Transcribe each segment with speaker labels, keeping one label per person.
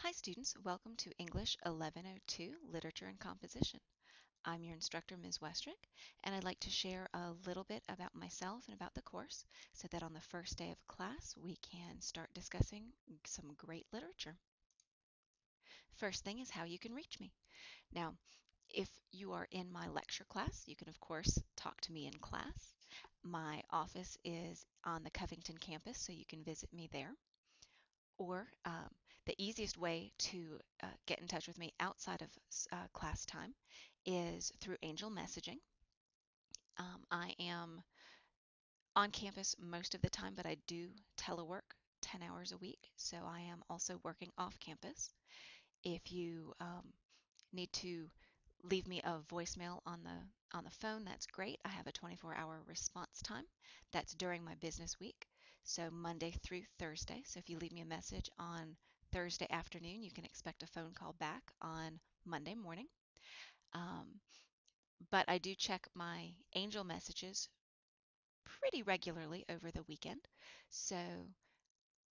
Speaker 1: Hi students, welcome to English 1102, Literature and Composition. I'm your instructor, Ms. Westrick, and I'd like to share a little bit about myself and about the course so that on the first day of class we can start discussing some great literature. First thing is how you can reach me. Now, if you are in my lecture class, you can of course talk to me in class. My office is on the Covington campus, so you can visit me there. Or the easiest way to get in touch with me outside of class time is through Angel messaging. I am on campus most of the time, but I do telework 10 hours a week, so I am also working off campus. If you need to leave me a voicemail on the phone, that's great. I have a 24-hour response time. That's during my business week, so Monday through Thursday. So if you leave me a message on Thursday afternoon, you can expect a phone call back on Monday morning. But I do check my Angel messages pretty regularly over the weekend, so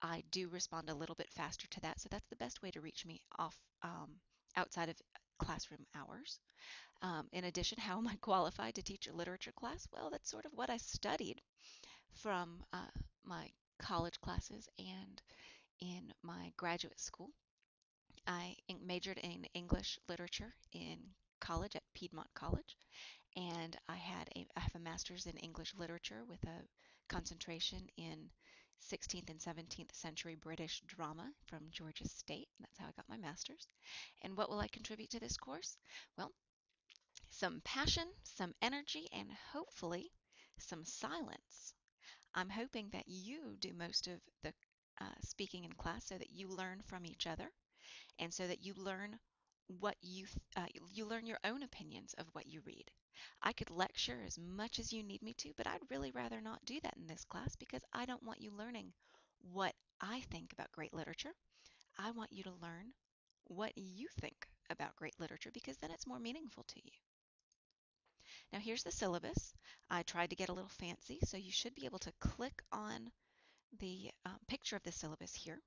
Speaker 1: I do respond a little bit faster to that. So that's the best way to reach me off outside of classroom hours. In addition, how am I qualified to teach a literature class? Well, that's sort of what I studied from my college classes and in my graduate school. I majored in English literature in college at Piedmont College, and I have a master's in English literature with a concentration in 16th and 17th century British drama from Georgia State. That's how I got my master's. And what will I contribute to this course? Well, some passion, some energy, and hopefully some silence. I'm hoping that you do most of the speaking in class so that you learn from each other and so that you learn what you learn your own opinions of what you read. I could lecture as much as you need me to, but I'd really rather not do that in this class because I don't want you learning what I think about great literature. I want you to learn what you think about great literature because then it's more meaningful to you. Now here's the syllabus. I tried to get a little fancy, so you should be able to click on the picture of the syllabus here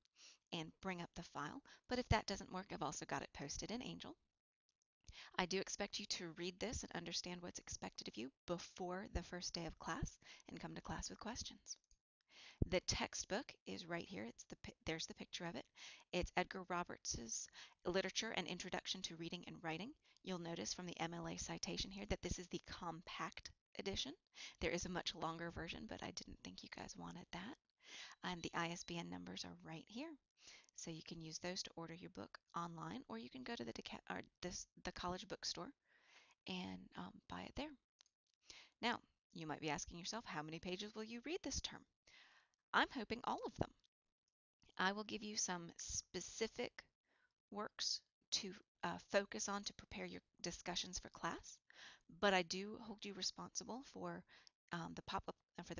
Speaker 1: and bring up the file. But if that doesn't work, I've also got it posted in Angel. I do expect you to read this and understand what's expected of you before the first day of class and come to class with questions. The textbook is right here. There's the picture of it. It's Edgar Roberts's Literature: An Introduction to Reading and Writing. You'll notice from the MLA citation here that this is the compact edition. There is a much longer version, but I didn't think you guys wanted that. And the ISBN numbers are right here. So you can use those to order your book online, or you can go to the college bookstore and buy it there. Now, you might be asking yourself, how many pages will you read this term? I'm hoping all of them. I will give you some specific works to focus on to prepare your discussions for class, but I do hold you responsible for the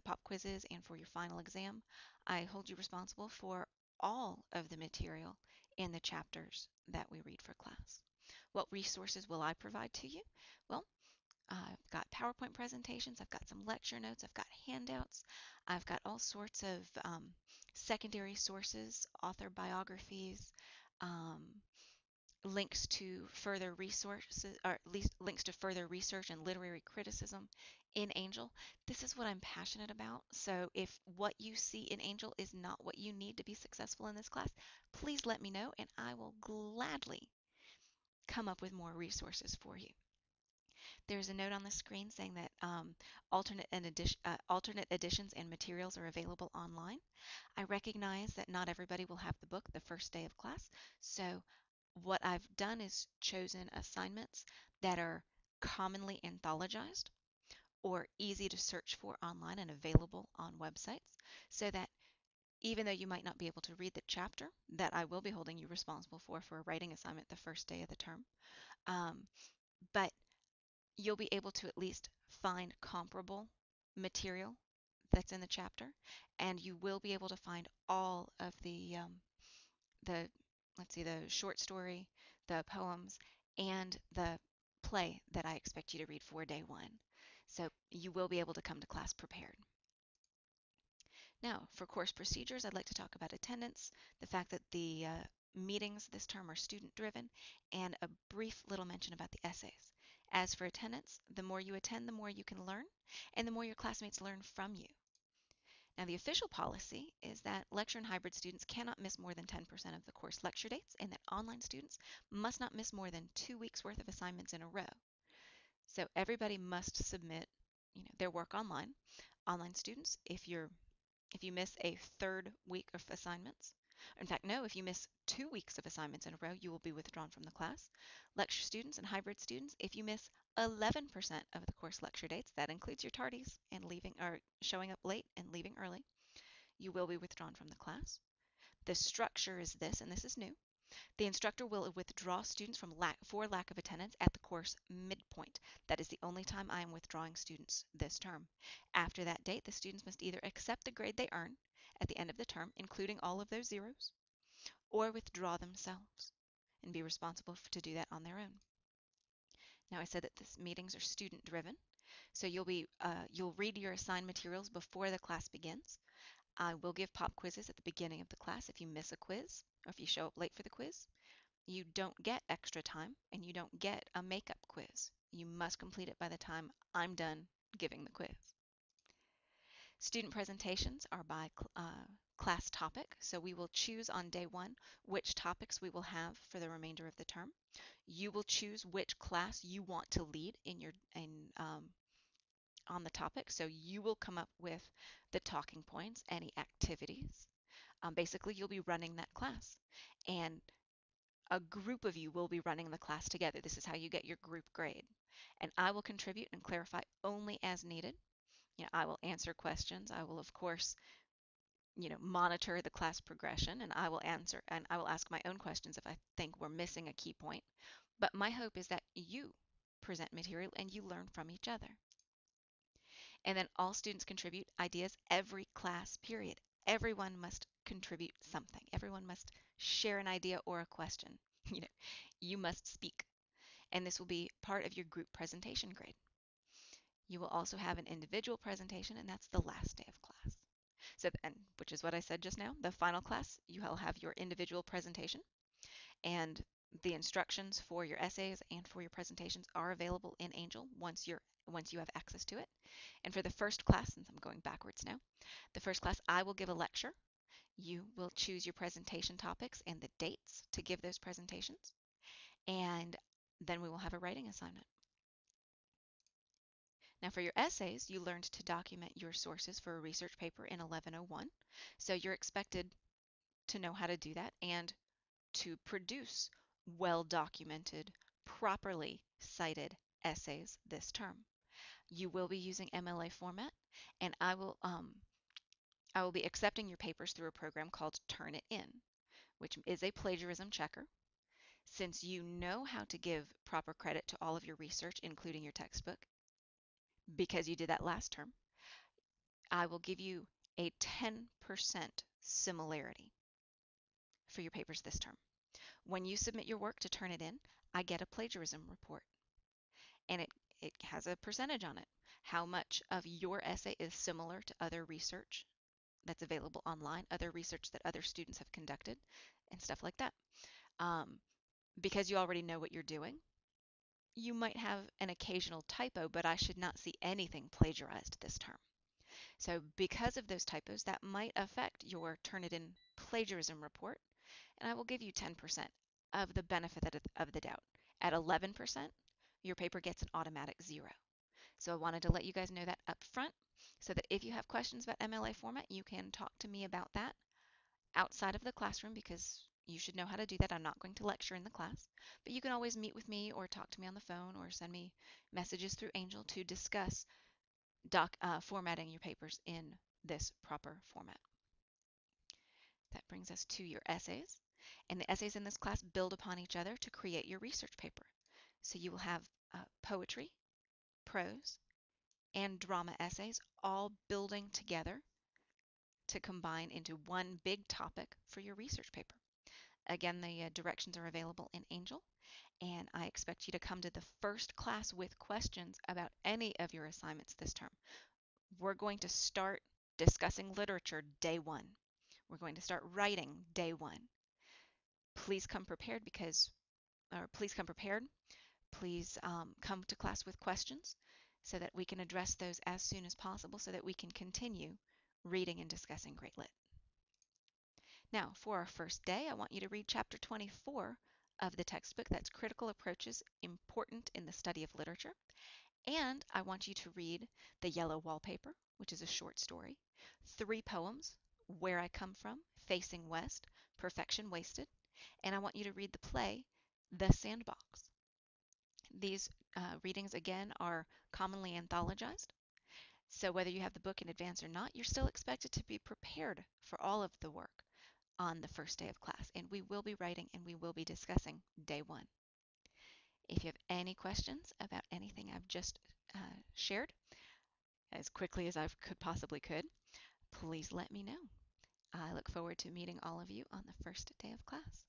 Speaker 1: pop quizzes and for your final exam. I hold you responsible for all of the material in the chapters that we read for class. What resources will I provide to you? Well, I've got PowerPoint presentations, I've got some lecture notes, I've got handouts, I've got all sorts of secondary sources, author biographies, um, links to further resources, or at least links to further research and literary criticism in Angel. This is what I'm passionate about. So if what you see in Angel is not what you need to be successful in this class, please let me know and I will gladly come up with more resources for you. There's a note on the screen saying that alternate editions and materials are available online. I recognize that not everybody will have the book the first day of class, so what I've done is chosen assignments that are commonly anthologized or easy to search for online and available on websites, so that even though you might not be able to read the chapter that I will be holding you responsible for a writing assignment the first day of the term, but you'll be able to at least find comparable material that's in the chapter, and you will be able to find all of the let's see, the short story, the poems, and the play that I expect you to read for day one. So you will be able to come to class prepared. Now, for course procedures, I'd like to talk about attendance, the fact that the meetings this term are student driven, and a brief little mention about the essays. As for attendance, the more you attend, the more you can learn, and the more your classmates learn from you. Now, the official policy is that lecture and hybrid students cannot miss more than 10% of the course lecture dates, and that online students must not miss more than 2 weeks worth of assignments in a row. So everybody must submit, their work online. Online students, if you miss a third week of assignments, in fact, no, if you miss 2 weeks of assignments in a row, you will be withdrawn from the class. Lecture students and hybrid students, if you miss 11% of the course lecture dates, that includes your tardies and leaving or showing up late and leaving early, you will be withdrawn from the class. The structure is this, and this is new. The instructor will withdraw students for lack of attendance at the course midpoint. That is the only time I am withdrawing students this term. After that date, the students must either accept the grade they earn at the end of the term, including all of those zeros, or withdraw themselves and be responsible to do that on their own. Now, I said that these meetings are student driven, so you'll read your assigned materials before the class begins. I will give pop quizzes at the beginning of the class if you miss a quiz or if you show up late for the quiz. You don't get extra time, and you don't get a makeup quiz. You must complete it by the time I'm done giving the quiz. Student presentations are by class topic, so we will choose on day one which topics we will have for the remainder of the term. You will choose which class you want to lead on the topic, so you will come up with the talking points, any activities. Basically, you'll be running that class, and a group of you will be running the class together. This is how you get your group grade. And I will contribute and clarify only as needed. I will answer questions. I will, of course, monitor the class progression, and I will ask my own questions if I think we're missing a key point. But my hope is that you present material and you learn from each other. And then all students contribute ideas every class period. Everyone must contribute something. Everyone must share an idea or a question. You must speak, and this will be part of your group presentation grade. You will also have an individual presentation, and that's the last day of class. So, and which is what I said just now, the final class, you will have your individual presentation, and the instructions for your essays and for your presentations are available in ENGL once you have access to it. And for the first class, since I'm going backwards now, the first class I will give a lecture. You will choose your presentation topics and the dates to give those presentations, and then we will have a writing assignment. Now for your essays, you learned to document your sources for a research paper in 1101. So you're expected to know how to do that and to produce well-documented, properly cited essays this term. You will be using MLA format, and I will be accepting your papers through a program called Turnitin, which is a plagiarism checker. Since you know how to give proper credit to all of your research, including your textbook, because you did that last term, I will give you a 10% similarity for your papers this term. When you submit your work to Turnitin, I get a plagiarism report, and it has a percentage on it. How much of your essay is similar to other research that's available online, other research that other students have conducted, and stuff like that. Because you already know what you're doing, you might have an occasional typo, but I should not see anything plagiarized this term. So because of those typos, that might affect your Turnitin plagiarism report, and I will give you 10% of the benefit of the doubt. At 11%, your paper gets an automatic 0. So I wanted to let you guys know that up front, so that if you have questions about MLA format, you can talk to me about that outside of the classroom, because you should know how to do that. I'm not going to lecture in the class, but you can always meet with me or talk to me on the phone or send me messages through ENGL to discuss formatting your papers in this proper format. That brings us to your essays, and the essays in this class build upon each other to create your research paper. So you will have poetry, prose, and drama essays all building together to combine into one big topic for your research paper. Again, the directions are available in ENGL, and I expect you to come to the first class with questions about any of your assignments this term. We're going to start discussing literature day one. We're going to start writing day one. Please come prepared please come prepared. Please come to class with questions so that we can address those as soon as possible so that we can continue reading and discussing Great Lit. Now, for our first day, I want you to read chapter 24 of the textbook. That's Critical Approaches Important in the Study of Literature. And I want you to read The Yellow Wallpaper, which is a short story, 3 poems, Where I Come From, Facing West, Perfection Wasted, and I want you to read the play, The Sandbox. These readings, again, are commonly anthologized. So whether you have the book in advance or not, you're still expected to be prepared for all of the work on the first day of class. And we will be writing and we will be discussing day 1. If you have any questions about anything I've just shared, as quickly as I possibly could, please let me know. I look forward to meeting all of you on the first day of class.